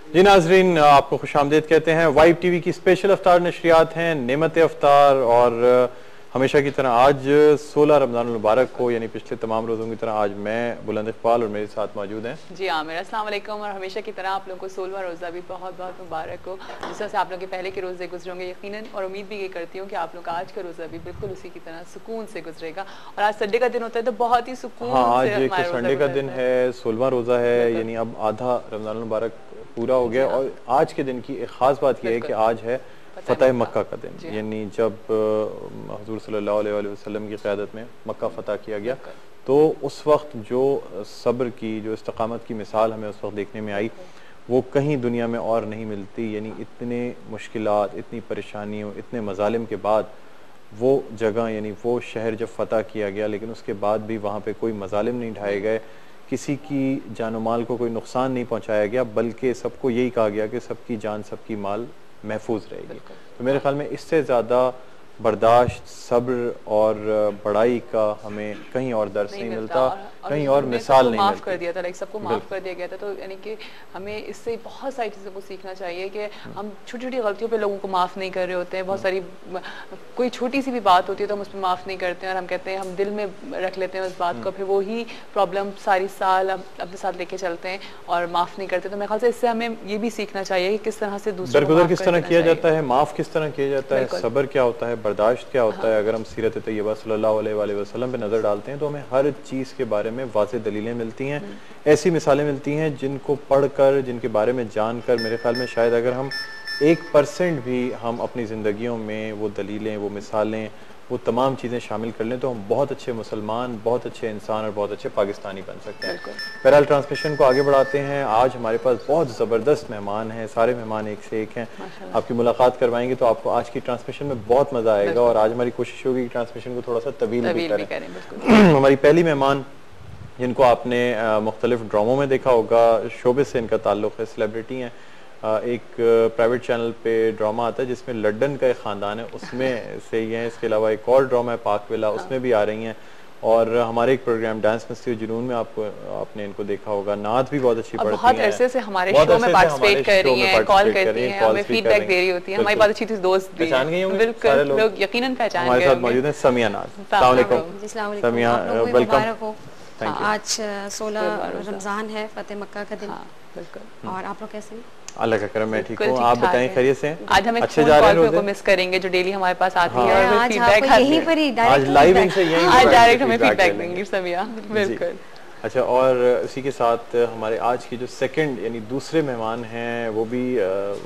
जी नाजरीन, आपको खुशामदीद कहते हैं। वाइब टीवी की स्पेशल अफ्तार नशरियात हैं नेमत अफ्तार, और हमेशा की तरह आज 16 रमज़ान मुबारक को यानी पिछले तमाम रोज़ों की तरह आज मैं बुलंद इकबाल और मेरे साथ मौजूद हैं जी आमिर। अस्सलाम वालेकुम। और हमेशा की तरह आप लोगों को 16वां रोज़ा भी बहुत बहुत मुबारक हो। जिस तरह से आप लोग के पहले के रोज़े गुजरे होंगे यकीनन, और उम्मीद भी ये करती हूँ कि आप लोग का आज का रोज़ा भी बिल्कुल उसी की तरह सुकून से गुजरेगा। और आज संडे का दिन होता है तो बहुत ही सुकून से आज एक संडे का दिन है, 16वां रोज़ा है, यानी अब आधा रमज़ान मुबारक पूरा हो गया। और आज के दिन की एक ख़ास बात यह है कि आज है फ़तह मक्का का दिन, यानी जब हुज़ूर सल्लल्लाहु अलैहि वसल्लम की क़यादत में मक्का फ़तह किया गया, तो उस वक्त जो सब्र की, जो इस्तक़ामत की मिसाल हमें उस वक्त देखने में आई, वो कहीं दुनिया में और नहीं मिलती। यानी इतने मुश्किलात, इतनी परेशानियों, इतने मज़ालिम के बाद वो जगह, यानी वो शहर जब फ़तह किया गया, लेकिन उसके बाद भी वहाँ पे कोई मज़ालिम नहीं ढाए गए, किसी की जान माल को कोई नुकसान नहीं पहुँचाया गया, बल्कि सबको यही कहा गया कि सबकी जान, सबकी माल महफूज रहेगी। तो मेरे ख्याल में इससे ज़्यादा बर्दाश्त, सब्र और बड़ाई का हमें कहीं और दर्स नहीं मिलता, कहीं और मिसाल नहीं मिलती। कर दिया था, लाइक सबको माफ़ कर दिया गया था। तो यानी कि हमें इससे बहुत सारी चीज़ों को सीखना चाहिए कि हम छोटी छोटी गलतियों पे लोगों को माफ़ नहीं कर रहे होते हैं। बहुत सारी कोई छोटी सी भी बात होती है तो हम उस पर माफ़ नहीं करते हैं, और हम कहते हैं, हम दिल में रख लेते हैं उस बात को, फिर वही प्रॉब्लम सारी साल हम अपने साथ लेके चलते हैं और माफ़ नहीं करते। तो मेरे ख्याल से इससे हमें ये भी सीखना चाहिए कि किस तरह से दूसरों को किस तरह किया जाता है, माफ़ किस तरह किया जाता है, सब्र क्या होता है, बर्दाश्त क्या होता है। अगर हम सीरत तैयबा सल्लल्लाहु अलैहि वसल्लम पे नज़र डालते हैं तो हमें हर चीज़ के बारे में वाज़ेह दलीलें मिलती हैं, ऐसी मिसालें मिलती हैं जिनको पढ़कर, जिनके बारे में जानकर, मेरे ख्याल में शायद अगर हम 1% भी हम अपनी ज़िंदगियों में वो दलीलें, वो मिसालें, वो तमाम चीज़ें शामिल कर लें तो हम बहुत अच्छे मुसलमान, बहुत अच्छे इंसान और बहुत अच्छे पाकिस्तानी बन सकते हैं। बहरहाल ट्रांसमिशन को आगे बढ़ाते हैं। आज हमारे पास बहुत ज़बरदस्त मेहमान हैं, सारे मेहमान एक से एक हैं। आपकी मुलाकात करवाएंगे तो आपको आज की ट्रांसमिशन में बहुत मज़ा आएगा, और आज हमारी कोशिश होगी कि ट्रांसमिशन को थोड़ा सा तवील भी करें। हमारी पहली मेहमान, जिनको आपने मुख्तलिफ ड्रामों में देखा होगा, शोबे से इनका ताल्लुक़ है, सेलिब्रिटी हैं। एक प्राइवेट चैनल पे ड्रामा आता है जिसमें लंदन का एक ख़ानदान है, उसमें से ये हैं। इसके अलावा एक और ड्रामा है पाक विला, उसमें भी आ रही हैं। और हमारे एक प्रोग्राम डांस मस्ती जुनून में आपने इनको देखा होगा। नात भी बहुत अच्छी पढ़ती हैं, बहुत अरसे से हमारे शो में पार्टिसिपेट कर रही हैं, कॉल करती हैं, हमें फीडबैक दे रही होती हैं। हमारी बहुत अच्छी थी दोस्त भी, पहचान गई होंगी बिल्कुल, लोग यकीनन पहचान गए। हमारे साथ मौजूद हैं समिया नाज। अस्सलाम वालेकुम समिया, वेलकम। आज 16 रमज़ान है, फ़तह मक्का का दिन। बिल्कुल। और आप लोग कैसे हैं? अल्लाह का करम, मैं ठीक हूँ। आप बताएं, खैरियत से हैं? आज हम अच्छे जा रहे हैं, मिस करेंगे जो डेली हमारे पास आती है, और फीडबैक यहीं पर ही आज लाइव इनसे यहीं आज डायरेक्ट हमें फीडबैक देंगी समिया। बिल्कुल। अच्छा, और इसी के साथ हमारे आज की जो सेकंड यानी दूसरे मेहमान हैं, वो भी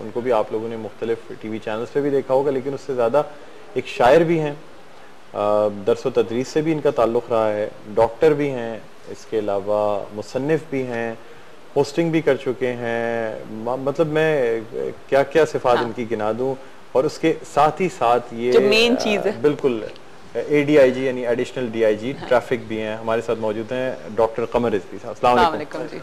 उनको भी आप लोगों ने मुख्तलिफ टीवी चैनल्स पे भी देखा होगा, लेकिन उससे ज़्यादा एक शायर भी हैं, दरस व तदरीस से भी इनका ताल्लुक़ रहा है, डॉक्टर भी हैं, इसके अलावा मुसन्निफ़ भी हैं, पोस्टिंग भी कर चुके हैं। मतलब मैं क्या क्या सिफात इनकी गिना दूं। और उसके साथ ही साथ ये जो मेन चीज़ है, बिल्कुल ADIG यानी एडिशनल DIG ट्रैफिक भी हैं। हमारे साथ मौजूद हैं डॉक्टर कमर रिजवी साहब। अस्सलाम वालेकुम जी,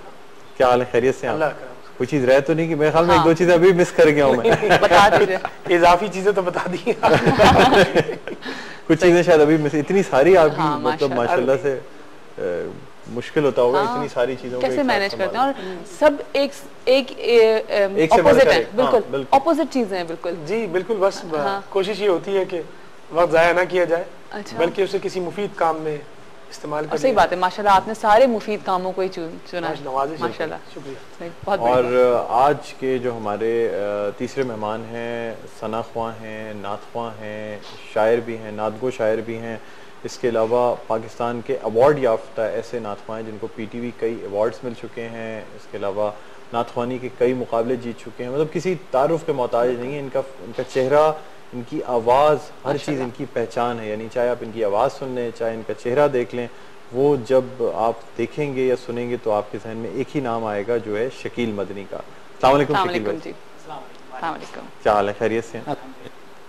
क्या हाल है, खैरियत से हैं? कोई चीज़ रह तो नहीं कि मेरे ख्याल में एक दो चीज़ें अभी मिस कर गया हूँ मैं। बता दीजिए, इजाफी चीज़ें तो बता दी कुछ चीज़ें शायद अभी मिस, इतनी सारी आपकी मतलब माशाल्लाह से मुश्किल होता होगा। इतनी सारी चीजों कैसे मैनेज करते हैं, और सब एक ऑपोजिट है, बिल्कुल ऑपोजिट चीजें हैं। बिल्कुल जी, बिल्कुल। बस कोशिश ये होती है कि वक्त ज़ाया ना किया जाए, बल्कि उसे किसी मुफीद काम में इस्तेमाल करें। सही बात है, माशाल्लाह आपने सारे मुफीद कामों को ही चुना है, माशाल्लाह, शुक्रिया। और आज के जो हमारे तीसरे मेहमान हैं, सना ख्वां हैं, नात ख्वां हैं, शायर भी हैं, नातगो शायर भी हैं। इसके अलावा पाकिस्तान के अवार्ड याफ्ता ऐसे नात ख्वां हैं जिनको PTV कई अवार्ड्स मिल चुके हैं। इसके अलावा नात ख्वानी के कई मुकाबले जीत चुके हैं। मतलब किसी तारुफ के मोहताज नहीं है। इनका चेहरा, इनकी आवाज़, हर चीज़ इनकी पहचान है। यानी चाहे आप इनकी आवाज़ सुन लें, चाहे इनका चेहरा देख लें, वो जब आप देखेंगे या सुनेंगे तो आपके जहन में एक ही नाम आएगा, जो है शकील मदनी का। अस्सलाम वालेकुम शकील भाई, क्या हाल है, खैरियत से हैं?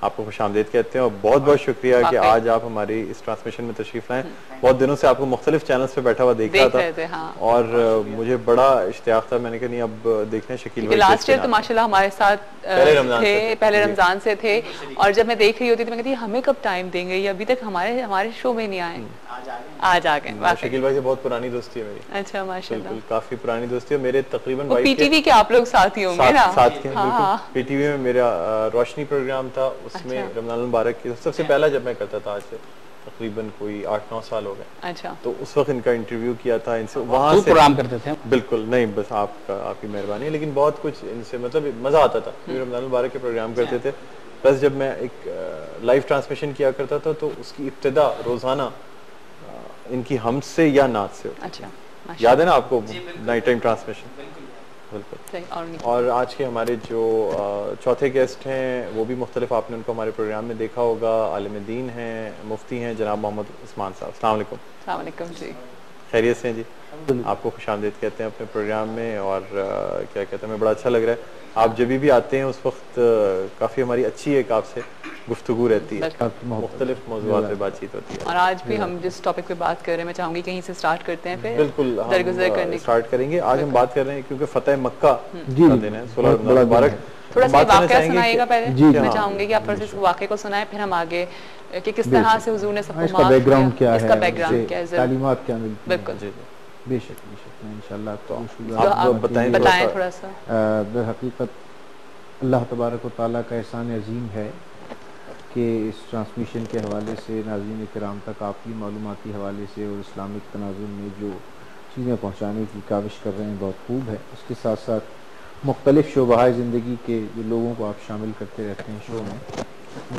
आपको खुशामदीद कहते हैं और बहुत बहुत शुक्रिया कि आज आप हमारी इस ट्रांसमिशन में तशरीफ लाएं। बहुत दिनों से आपको मुख्तलिफ चैनल्स पे बैठा हुआ देख रहा था, हाँ। और मुझे बड़ा इश्तियाक था। मैंने कहा नहीं, अब देखने शकील भाई लास्ट ईयर तो माशाल्लाह हमारे साथ पहले रमजान से थे, और जब मैं देख रही होती थी मैं कहती हमें कब टाइम देंगे, ये अभी तक हमारे शो में नहीं आए। आज आ गए। शकील भाई से बहुत पुरानी दोस्ती है मेरी। अच्छा, माशाल्लाह, बिल्कुल काफी पुरानी दोस्ती है। मेरे तकरीबन पीटीवी के आप लोग साथ ही होंगे ना? साथ के हैं, बिल्कुल। पीटीवी में मेरा रोशनी प्रोग्राम था, उसमें रमजान मुबारक की सबसे पहला जब मैं करता था, आज से तकरीबन कोई 8-9 साल हो गए। अच्छा, तो उस वक्त इनका इंटरव्यू किया था इनसे, वहाँ से प्रोग्राम करते थे। बिल्कुल नहीं, बस आपकी मेहरबानी है, लेकिन बहुत कुछ इनसे मतलब मजा आता था क्योंकि रमजान मुबारक के प्रोग्राम करते थे। प्लस जब मैं एक लाइव ट्रांसमिशन किया करता था तो उसकी इब्तिदा रोजाना इनकी हमसे या नात से होती। अच्छा, याद है ना आपको नाइट टाइम ट्रांसमिशन? बिल्कुल। और आज के हमारे जो चौथे गेस्ट हैं वो भी मुख्तलिफ, आपने उनको हमारे प्रोग्राम में देखा होगा, आलिम दीन हैं, मुफ्ती हैं जनाब मोहम्मद उस्मान साहब। अस्सलाम वालेकुम। अस्सलाम वालेकुम जी, खैरियत से हैं जी? आपको खुशामदीद कहते हैं अपने प्रोग्राम में, और क्या कहते हैं, हमें बड़ा अच्छा लग रहा है आप जब भी आते हैं उस वक्त काफ़ी हमारी अच्छी एक आपसे गुफ्तगू रहती है, मुख्तलिफ मौज़ूआत पे बातचीत होती है। और आज भी हम जिस टॉपिक पे बात कर रहे हैं, मैं चाहूंगी कहीं से स्टार्ट करते हैं, फिर बिल्कुल हम स्टार्ट करेंगे। आज हम बात कर रहे हैं क्योंकि फतेह मक्का का दिन है, 16 रमज़ान मुबारक। थोड़ा सा वाक़या सुनाइएगा पहले। मैं चाहूंगी कि आप थोड़ा सा इस वाक़े को सुनाएं, फिर हम आगे कि किस तरह से हुजूर ने सबको इसका बैकग्राउंड क्या है, इसका बैकग्राउंड क्या है, तालीमात क्या मिलती है। बिल्कुल जी, बेशक मैं इंशाल्लाह तो आप बताएं थोड़ा सा। दर हकीकत अल्लाह तबारक व तआला का एहसान अजीम है कि इस ट्रांसमिशन के हवाले से नाज़रीन किराम तक आपकी मालूमाती हवाले से और इस्लामिक तनाज़ुम में जो चीज़ें पहुँचाने की काविश कर रहे हैं बहुत खूब है। उसके साथ साथ मुख्तलिफ़ शोबाए ज़िंदगी के जो लोगों को आप शामिल करते रहते हैं शो में,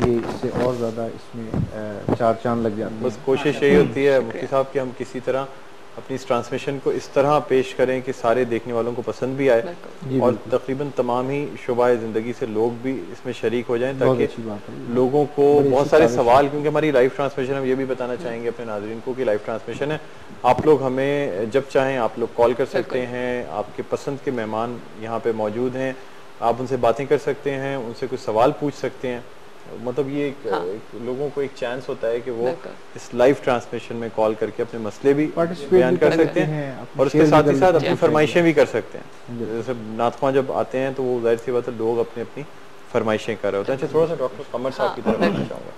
ये इससे और ज़्यादा इसमें चार चांद लग जाते हैं। बस कोशिश यही होती है मुफ्ती साहब कि हम किसी तरह अपनी इस ट्रांसमिशन को इस तरह पेश करें कि सारे देखने वालों को पसंद भी आए और तकरीबन तमाम ही शोबाए ज़िंदगी से लोग भी इसमें शरीक हो जाएं, ताकि लोगों को बहुत सारे सवाल, क्योंकि हमारी लाइव ट्रांसमिशन, हम ये भी बताना चाहेंगे अपने नाज़रीन को कि लाइव ट्रांसमिशन है, आप लोग हमें जब चाहें आप लोग कॉल कर सकते हैं, आपके पसंद के मेहमान यहाँ पे मौजूद हैं, आप उनसे बातें कर सकते हैं, उनसे कुछ सवाल पूछ सकते हैं। मतलब ये एक लोगों को एक चांस होता है कि वो इस लाइव ट्रांसमिशन में कॉल करके अपने मसले भी बयान कर सकते हैं और उसके साथ ही साथ अपनी फरमाइशें भी कर सकते हैं। जैसे नातख्वा जब आते हैं तो वो जाहिर सी बात है लोग अपनी अपनी फरमाइशें कर रहे होते हैं। अच्छा, थोड़ा सा डॉक्टर कमर साहब की तरफ आना चाहूँगा।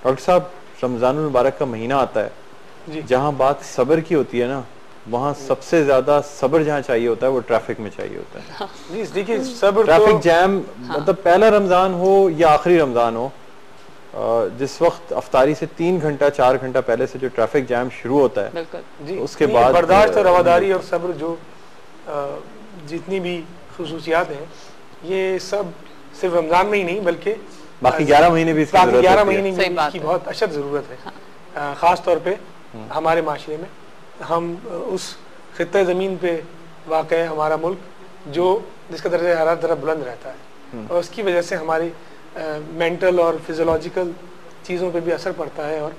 डॉक्टर साहब, रमज़ानुल मुबारक का महीना आता है, जहाँ बात सब्र की होती है ना, वहाँ सबसे ज्यादा सब्र जहाँ चाहिए होता है वो ट्रैफिक में चाहिए होता है। जी देखिए, सब्र ट्रैफिक जैम, मतलब पहला रमजान हो या आखिरी रमजान हो, जिस वक्त अफ्तारी से 3 घंटा 4 घंटा पहले से जो ट्रैफिक जैम शुरू होता है, जी उसके बाद बर्दाश्त और रवादारी और सब्र जो जितनी भी खुसूसियात हैं, ये सब सिर्फ रमजान में ही नहीं बल्कि बाकी 11 महीने भी इसकी बाकी 11 महीने की बहुत अशद जरूरत है। खास तौर पे हमारे माशरे में, हम उस खित्ते ज़मीन पे वाक़ है हमारा मुल्क जो जिसका दर्जा हरारत ज़रा बुलंद रहता है और उसकी वजह से हमारी मेंटल और फिजियोलॉजिकल चीज़ों पे भी असर पड़ता है। और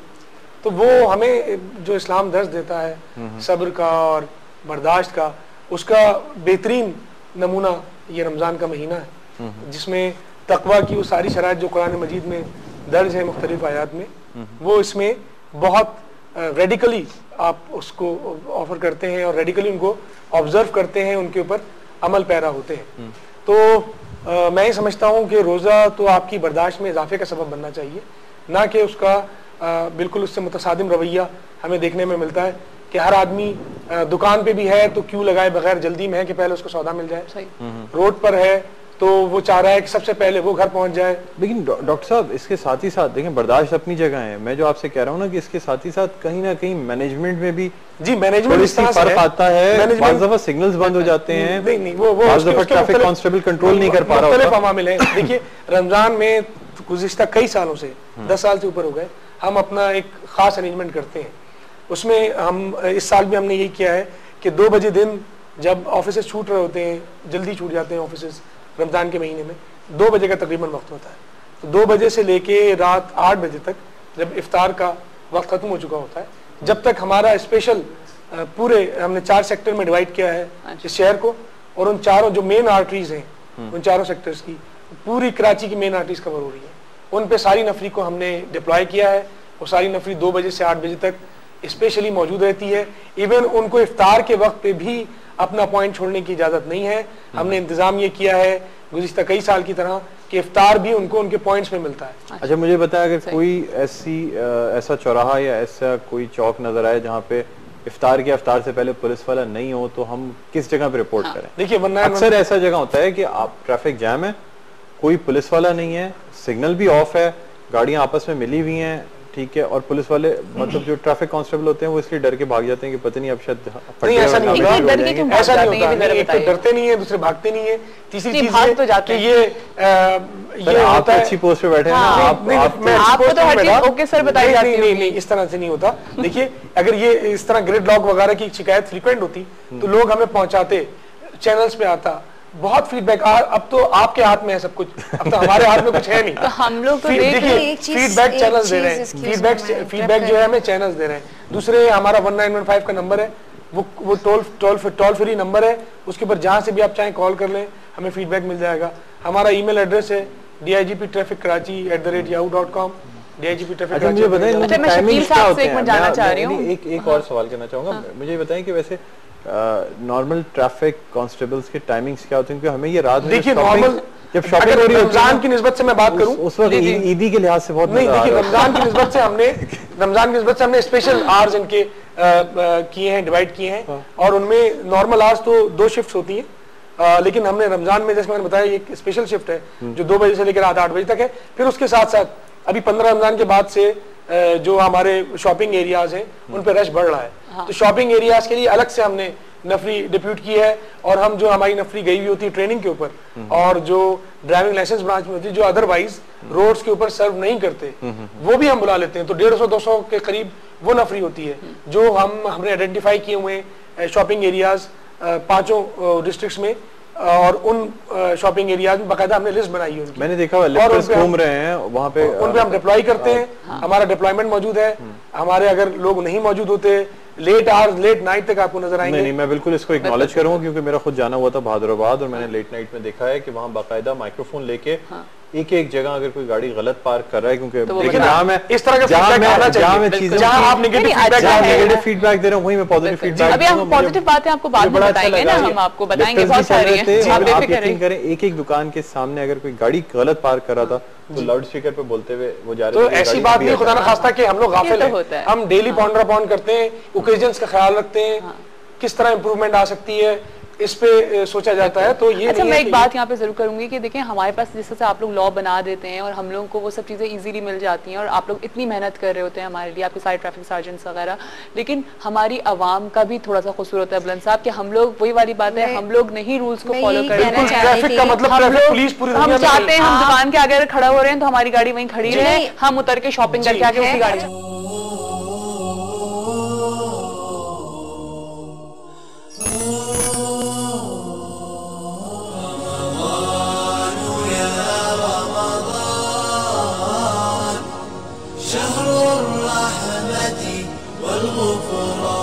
तो वो हमें जो इस्लाम दर्ज देता है सब्र का और बर्दाश्त का, उसका बेहतरीन नमूना ये रमज़ान का महीना है, जिसमें तकवा की वो सारी शराइत जो कुरान मजीद में दर्ज है मुख्तलिफ आयात में, वो इसमें बहुत रेडिकली आप उसको ऑफर करते हैं और रेडिकली उनको ऑब्जर्व करते हैं, उनके ऊपर अमल पैरा होते हैं। तो मैं ये समझता हूँ कि रोज़ा तो आपकी बर्दाश्त में इजाफे का सबब बनना चाहिए, ना कि उसका बिल्कुल उससे मुतसादिम रवैया हमें देखने में मिलता है कि हर आदमी दुकान पे भी है तो क्यों लगाए बगैर जल्दी में है कि पहले उसको सौदा मिल जाए, रोड पर है तो वो चाह रहा है कि सबसे पहले वो घर पहुंच जाए। लेकिन डॉक्टर साहब, इसके साथ ही साथ देखें, बर्दाश्त अपनी जगह है, मैं जो आपसे कह रहा हूँ ना कि इसके साथ ही साथ कहीं ना कहीं मैनेजमेंट में भी मैनेजमेंट इस तरह फर्क आता है। बाज़ दफा सिग्नल्स बंद हो जाते हैं, बाज़ दफा ट्रैफिक कांस्टेबल कंट्रोल नहीं कर पा रहा होता। अवामिल है। देखिए, रमजान में गुज़िश्ता कई सालों से 10 साल से ऊपर हो गए, हम अपना एक खास अरेंजमेंट करते हैं। उसमें हम इस साल भी हमने यही किया है कि 2 बजे दिन जब ऑफिस छूट रहे होते हैं, जल्दी छूट जाते हैं ऑफिस, रमज़ान के महीने में 2 बजे का तकरीबन वक्त होता है, तो 2 बजे से लेके रात 8 बजे तक जब इफ्तार का वक्त ख़त्म हो चुका होता है, जब तक हमारा स्पेशल पूरे हमने 4 सेक्टर में डिवाइड किया है इस शहर को, और उन चारों जो मेन आर्टरीज हैं उन चारों सेक्टर्स की पूरी कराची की मेन आर्टरीज कवर हो रही है, उन पे सारी नफरी को हमने डिप्लॉय किया है। वो सारी नफरी 2 बजे से 8 बजे तक स्पेशली मौजूद रहती है। इवन उनको इफ्तार के वक्त पे भी अपना पॉइंट छोड़ने की इजाज़त नहीं है। हमने इंतज़ाम ये किया है गुज़िश्ता कई साल की तरह कि इफ्तार भी उनको उनके पॉइंट्स में मिलता है। अच्छा मुझे बताया, अगर कोई ऐसा चौराहा या ऐसा कोई चौक नजर आए जहाँ पे इफ्तार से पहले पुलिस वाला नहीं हो, तो हम किस जगह पे रिपोर्ट करें? देखिए अक्सर ऐसा जगह होता है कि आप ट्रैफिक जैम है, कोई पुलिस वाला नहीं है, सिग्नल भी ऑफ है, गाड़ियां आपस में मिली हुई हैं, ठीक है, और पुलिस वाले मतलब जो ट्रैफिक कांस्टेबल होते हैं वो इसलिए डर के भाग जाते हैं कि पता नहीं अब शायद नहीं, ऐसा नहीं होता, ऐसा नहीं होता, एक तो डरते नहीं है, दूसरे भागते नहीं है, तीसरी चीज है कि ये आप अच्छी पोस्ट पे बैठे हैं ना, आपको तो हर चीज ओके सर बताई जाती है। नहीं, इस तरह से नहीं होता। देखिए अगर ये इस तरह ग्रिड लॉक वगैरह की शिकायत फ्रीक्वेंट होती तो लोग हमें पहुंचाते, चैनल्स पे आता, बहुत फीडबैक। अब तो आपके हाथ में है सब कुछ, अब तो हमारे हाथ में कुछ है नहीं। तो हम लोग तो देखिए फीडबैक चैनल्स दे रहे हैं, फीडबैक जो है हमें चैनल्स दे रहे हैं। दूसरे हमारा 1915 का नंबर है, वो टोल फ्री नंबर है, उसके ऊपर जहां से भी आप चाहें कॉल कर लें, हमें फीडबैक मिल जाएगा। हमारा ईमेल एड्रेस है digptraffickarachi@yahoo.com। DIGP traffic Karachi. मुझे बताएं अच्छा, मैं शकील साहब से एक मिनट जानना चाह रही हूँ। एक और सवाल करना चाहूंगा, मुझे बताएं कि वैसे नॉर्मल ट्रैफिक कांस्टेबल्स के टाइमिंग्स क्या होते हैं? क्योंकि हमें ये रात में देखिए नॉर्मल जब शॉपिंग हो रही है रमजान की निस्बत से मैं बात करूं, उस वक्त ईदी के लिहाज से बहुत नहीं, देखिए रमजान की निस्बत से हमने स्पेशल आवर्स इनके किए हैं, डिवाइड किए हैं, और उनमें नॉर्मल आवर्स तो 2 शिफ्ट्स होती हैं, लेकिन हमने रमजान में जैसे मैंने बताया एक स्पेशल शिफ्ट है जो 2 बजे से लेकर रात 8 बजे तक है। फिर उसके साथ साथ अभी 15 रमजान के बाद से जो हमारे शॉपिंग एरियाज हैं उन पर रश बढ़ रहा है। तो शॉपिंग एरियाज के लिए अलग से हमने नफरी डिप्यूट की है, और हम जो हमारी नफरी गई हुई होती है ट्रेनिंग के ऊपर, और जो ड्राइविंग लाइसेंस ब्रांच में होती है, जो अदरवाइज रोड्स के ऊपर सर्व नहीं करते, वो भी हम बुला लेते हैं। तो 150-200 के करीब वो नफरी होती है जो हमने आइडेंटिफाई किए हुए शॉपिंग एरियाज 5 डिस्ट्रिक्ट्स में, और उन शॉपिंग एरियाज में बाकायदा हमने लिस्ट बनाई है उनकी। मैंने देखा लिफ्टर्स घूम रहे हैं वहाँ पे, उन पे हम डिप्लॉय करते हैं। हमारा डिप्लॉयमेंट मौजूद है। हमारे अगर लोग नहीं मौजूद होते, लेट आवर्स, लेट नाइट तक आपको नजर आएंगे। नहीं, मैं बिल्कुल इसको एक्नॉलेज करूंगा, क्योंकि मेरा खुद जाना हुआ था बहादुराबाद, और मैंने लेट नाइट में देखा है कि वहाँ बाकायदा माइक्रोफोन लेके एक जगह अगर कोई गाड़ी गलत पार्क कर रहा है, क्योंकि देखिए जहाँ मैं इस तरह का फीडबैक आना चाहिए, जहाँ आप नेगेटिव फीडबैक दे रहे हो वहीं मैं पॉजिटिव फीडबैक। अभी हम पॉजिटिव बातें आपको बाद में बताएंगे ना, हम आपको बताएंगे, बहुत सारी हैं, आप यकीन करें एक दुकान के सामने अगर कोई गाड़ी गलत पार्क कर रहा था तो लाउड स्पीकर पे बोलते हुए वो जा रहे थे। तो ऐसी बात नहीं, खुदा ना खास्ता कि हम लोग गाफिल हैं, हम डेली पॉन्डर अपॉन करते हैं, ओकेजन्स का ख्याल रखते हैं, किस तरह इंप्रूवमेंट आ सकती है इस पे सोचा जाता है। तो ये अच्छा, मैं एक बात यहाँ पे जरूर करूंगी कि देखिए हमारे पास जिस तरह से आप लोग लॉ बना देते हैं और हम लोगों को वो सब चीजें इजीली मिल जाती हैं, और आप लोग इतनी मेहनत कर रहे होते हैं हमारे लिए, आपके सारे ट्रैफिक सार्जेंट्स वगैरह, लेकिन हमारी आवाम का भी थोड़ा सा कसूर होता है बुलंद साहब, कि हम लोग वही वाली बात है, हम लोग नहीं रूल्स को फॉलो कर रहे हैं। ट्रैफिक का मतलब हम चाहते हैं हम दुकान के आगे खड़ा हो रहे हैं तो हमारी गाड़ी वहीं खड़ी रहे, हम उतर के शॉपिंग करके आगे उसी गाड़ी